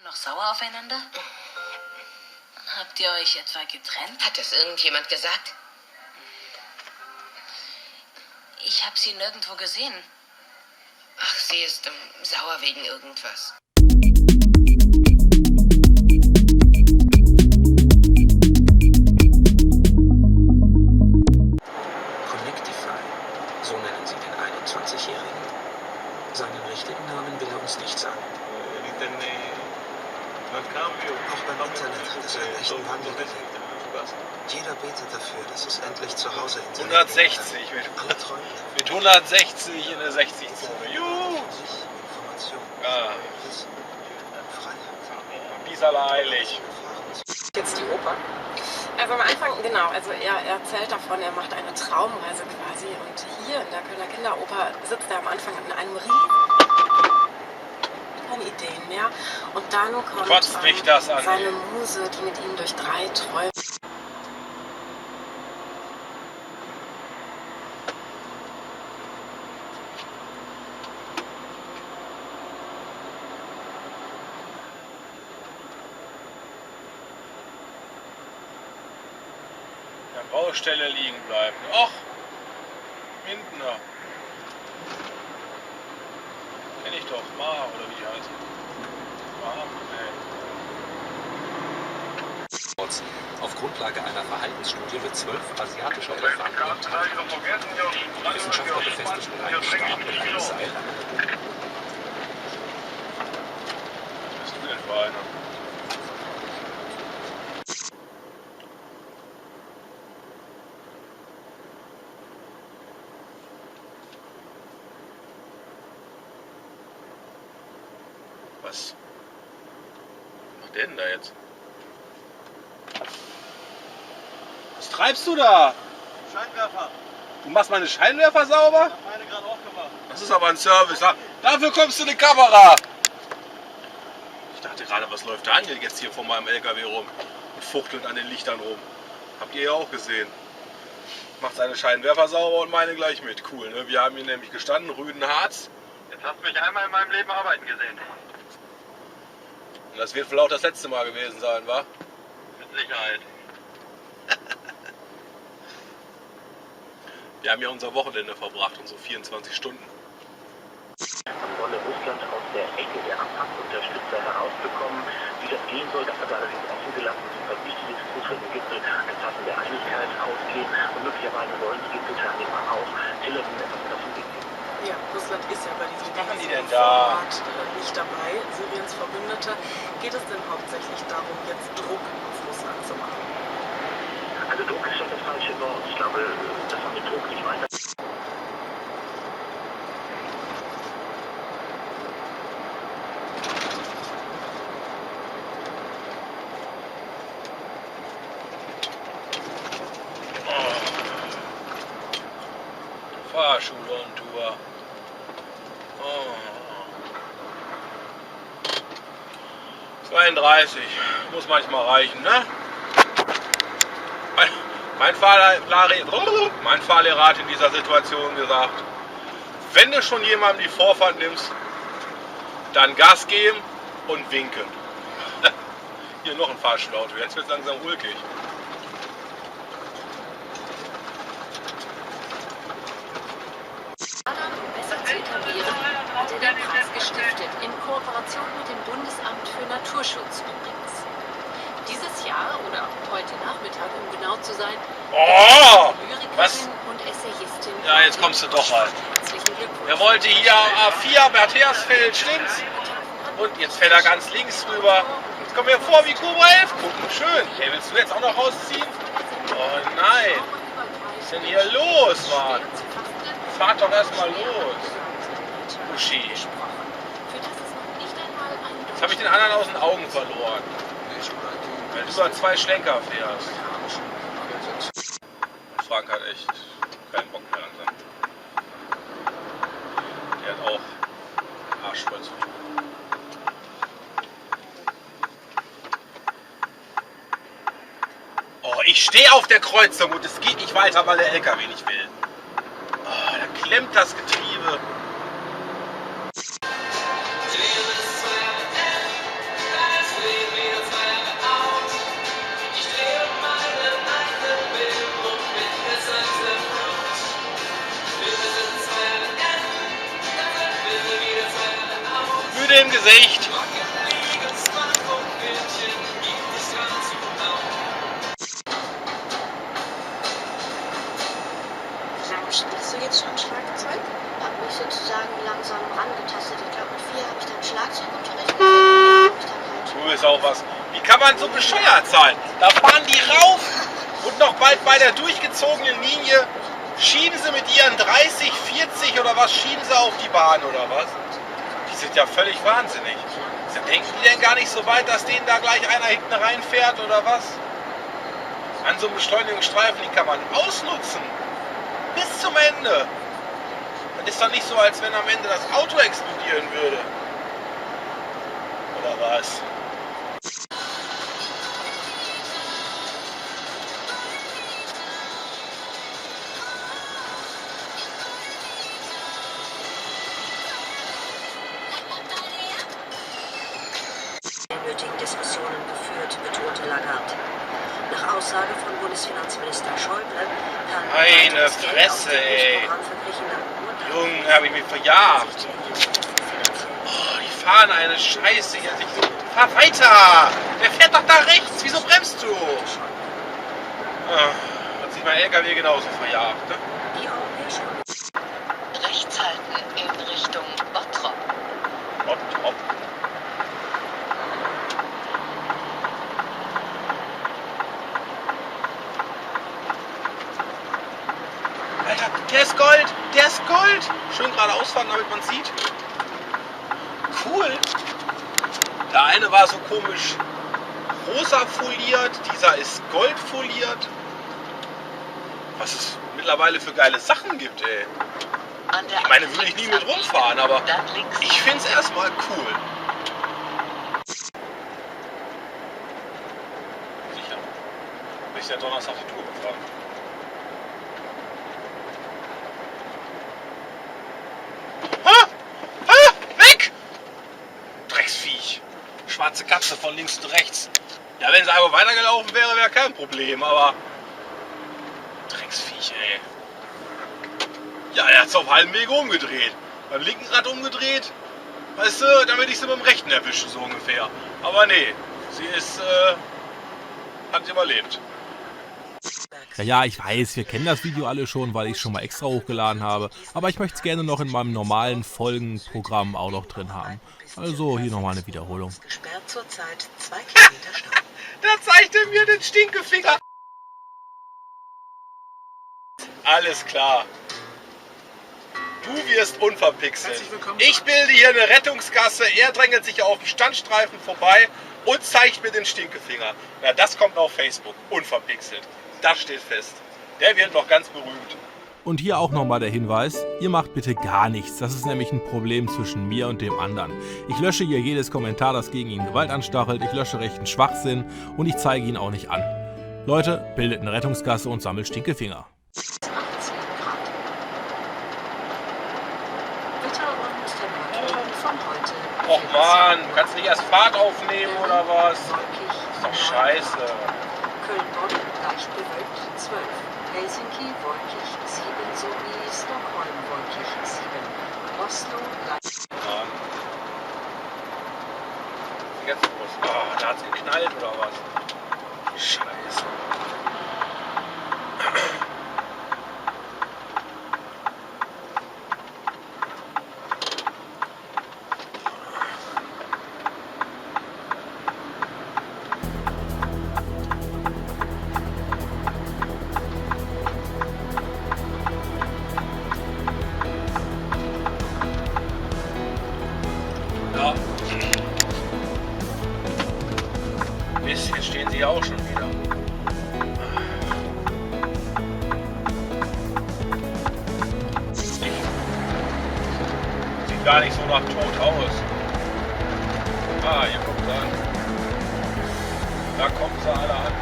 Noch sauer aufeinander? Habt ihr euch etwa getrennt? Hat das irgendjemand gesagt? Ich habe sie nirgendwo gesehen. Ach, sie ist sauer wegen irgendwas. Connectify, so nennen sie den 21-Jährigen. Seinen richtigen Namen will er uns nicht sagen. Auch beim Internet hat es einen echten Wandel gegeben. Jeder betet dafür, dass es endlich zu Hause in 160 mit 160 in der 60-Zone. Juhu! Ja. Die ist alle eilig. Jetzt die Oper. Also am Anfang, genau, also er erzählt davon, er macht eine Traumreise quasi und hier in der Kölner Kinderoper sitzt er am Anfang in einem keine Ideen mehr und dann kommt Kotzt mich das an. seine Muse, die mit ihm durch 3 Träume. Der Baustelle liegen bleiben. Och, Mindner. Kenn ich doch. Ma oder wie die heißt. Ma, Auf Grundlage einer Verhaltensstudie mit 12 asiatischer Elefanten Wissenschaftler befestigten einen Stab mit einem Seil an einer Was ist denn für einer? Was macht der denn da jetzt? Was treibst du da? Scheinwerfer. Du machst meine Scheinwerfer sauber? Meine gerade aufgemacht. Das ist aber ein Service. Dafür kommst du eine Kamera. Ich dachte gerade, was läuft der Angel jetzt hier vor meinem LKW rum und fuchtelt an den Lichtern rum. Habt ihr ja auch gesehen. Macht seine Scheinwerfer sauber und meine gleich mit. Cool, ne? Wir haben hier nämlich gestanden, Rüdenharz. Jetzt hast du mich einmal in meinem Leben arbeiten gesehen. Und das wird wohl auch das letzte Mal gewesen sein, wa? Mit Sicherheit. Wir haben ja unser Wochenende verbracht, unsere 24 Stunden. Wolle Russland aus der Ecke der Assad-Unterstützer herausbekommen. Wie das gehen soll, das hat er allerdings offen gelassen. Super wichtig ist, es muss vom Gipfel eine passende Einigkeit ausgehen. Und möglicherweise wollen die Gipfeltage auch Tillerson etwas davon geben. Ja, Russland ist ja bei diesem Was machen die denn da? Format nicht dabei. Syriens Verbündete. Geht es denn hauptsächlich darum, jetzt Druck auf Russland zu machen? Also Druck ist schon das falsche Wort. Ich glaube, dass man mit Druck nicht weiter... Fahrschule on Tour. Oh. 32. Muss manchmal reichen, ne? Mein Fahrlehrer hat in dieser Situation gesagt, wenn du schon jemandem die Vorfahrt nimmst, dann Gas geben und winken. Hier noch ein Fahrschulauto, jetzt wird es langsam ulkig. Um besser zu etablieren, hat er den Preis gestiftet, in Kooperation mit dem Bundesamt für Naturschutz übrigens. Dieses Jahr, oder heute Nachmittag, um genau zu sein, Oh! Lyrikerin Was? und Essayistin. Ja, jetzt kommst du doch rein. Herzlichen Glückwunsch. Er wollte hier A4, Bad Hersfeld, stimmt's? Und jetzt fährt er ganz links rüber. Jetzt kommen wir vor wie Cobra 11 gucken. Schön. Hey, willst du jetzt auch noch rausziehen? Oh nein. Was ist denn hier los, Mann? Fahrt doch erstmal los. Uschi. Jetzt habe ich den anderen aus den Augen verloren. Weil du über 2 Schlenker fährst. Frank hat echt keinen Bock mehr langsam. Der hat auch arschvoll zu tun. Oh, ich stehe auf der Kreuzung und es geht nicht weiter, weil der LKW nicht will. Oh, da klemmt das Getriebe. dem Gesicht. Spielst du jetzt schon Schlagzeug? Hab mich sozusagen langsam rangetastet. Ich glaube, mit 4 habe ich dann Schlagzeugunterricht gekriegt. Du bist auch was. Wie kann man so bescheuert sein? Da fahren die rauf und noch bald bei der durchgezogenen Linie schieben sie mit ihren 30, 40 oder was, schieben sie auf die Bahn oder was? Die sind ja völlig wahnsinnig. Denken die denn gar nicht so weit, dass denen da gleich einer hinten reinfährt oder was? An so einem Beschleunigungsstreifen, den kann man ausnutzen. Bis zum Ende. Das ist doch nicht so, als wenn am Ende das Auto explodieren würde. Oder was? Nötigen Diskussionen geführt, betonte Lagarde. Nach Aussage von Bundesfinanzminister Schäuble kann meine Fresse, ey. Junge, hab ich mich verjagt. Oh, die fahren eine Scheiße hier. Fahr weiter! Der fährt doch da rechts. Wieso bremst du? Hat sich mein LKW genauso verjagt, ne? Rechts halten in Richtung Bottrop. Bottrop. Alter, der ist Gold! Der ist Gold! Schön geradeaus fahren, damit man sieht. Cool! Der eine war so komisch rosa foliert, dieser ist gold foliert. Was es mittlerweile für geile Sachen gibt, ey. Ich meine, würde ich nie mit rumfahren, aber ich find's erstmal cool. Sicher. Bin ich ja Donnerstag die Tour gefahren. Weg! Drecksviech. Schwarze Katze von links und rechts. Ja, wenn sie einfach weitergelaufen wäre, wäre kein Problem, aber... Drecksviech, ey. Ja, er hat es auf halbem Wege umgedreht. Beim linken Rad umgedreht. Weißt du, damit ich sie mit dem rechten erwische, so ungefähr. Aber nee, sie ist, hat überlebt. Ja, ich weiß, wir kennen das Video alle schon, weil ich es schon mal extra hochgeladen habe. Aber ich möchte es gerne noch in meinem normalen Folgenprogramm auch noch drin haben. Also hier nochmal eine Wiederholung. Gesperrt zurzeit 2 Kilometer Stau. Da zeigt er mir den Stinkefinger. Alles klar. Du wirst unverpixelt. Ich bilde hier eine Rettungsgasse, er drängelt sich auf den Standstreifen vorbei und zeigt mir den Stinkefinger. Na, das kommt auf Facebook. Unverpixelt. Das steht fest. Der wird noch ganz berühmt. Und hier auch nochmal der Hinweis, ihr macht bitte gar nichts. Das ist nämlich ein Problem zwischen mir und dem anderen. Ich lösche hier jedes Kommentar, das gegen ihn Gewalt anstachelt. Ich lösche rechten Schwachsinn und ich zeige ihn auch nicht an. Leute, bildet eine Rettungsgasse und sammelt Stinkefinger. Och man, du kannst nicht erst Fahrt aufnehmen oder was? Ist doch scheiße. Köln-Bonn leicht bewölkt 12. Helsinki wolkig 7 sowie Stockholm wolkig 7. Oslo leicht. Ja. Jetzt muss. Oh, da hat's geknallt oder was? Scheiße. Jetzt stehen sie ja auch schon wieder. Sieht gar nicht so nach tot aus. Ah, hier kommt sie an. Da kommen sie alle an.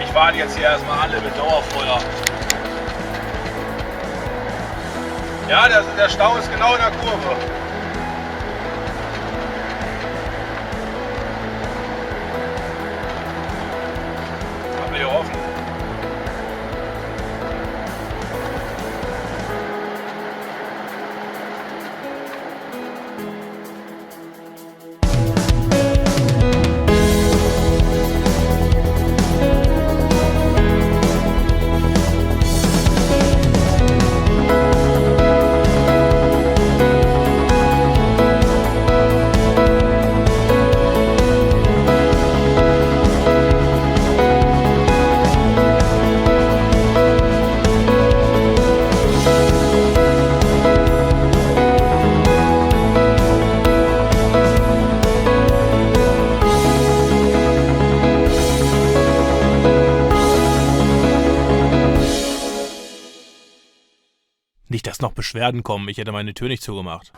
Ich warte jetzt hier erstmal alle mit Dauerfeuer. Ja, der Stau ist genau in der Kurve. Nicht, dass noch Beschwerden kommen, ich hätte meine Tür nicht zugemacht.